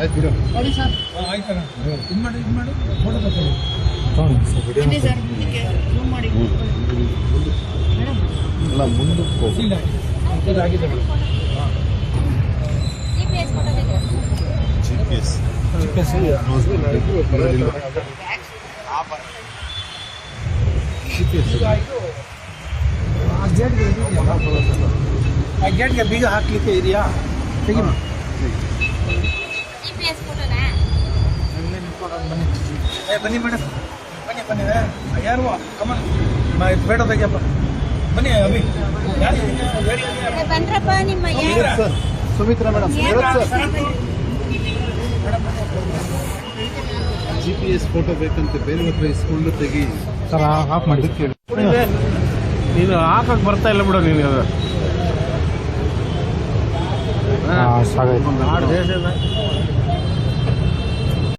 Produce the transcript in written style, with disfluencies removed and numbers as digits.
ಆಯ್ತು ಬಿಡು. ಆಯ್ತಣ್ಣ ಇದು ಮಾಡಿ ಫೋಟೋ ತಗೊಳ್ಳಿ. ಅಲ್ಲ ಮುಂದಕ್ಕೆ ಆಗಿದೆ GPS ಆ ಗೇಟ್ಗೆ ಬೀಗ ಹಾಕ್ಲಿಕ್ಕೆ ಇದೆಯಾ? ತೆಗಿ ಬನ್ನಿ ಮೇಡಮ್, ಬನ್ನಿ ಯಾರು ಕಮನ್ ಬೇಡ ತೆಗಿಯಪ್ಪ, ಬನ್ನಿ ಅಭಿ ಬಂದ್ರಪ್ಪ ನಿಮ್ಮ sir, Sumitra madam, sir GPS photo ಬೇಕಂತೆ, ಬೇರೆ ಹತ್ರ ಇಸ್ಕೊಂಡು ತೆಗಿ ಸರ್. ಆಫ್ ಮಾಡಿ ನೀನು ಹಾಕಕ್ಕೆ ಬರ್ತಾ ಇಲ್ಲ ಬಿಡು ನೀನು. ದೇಶದ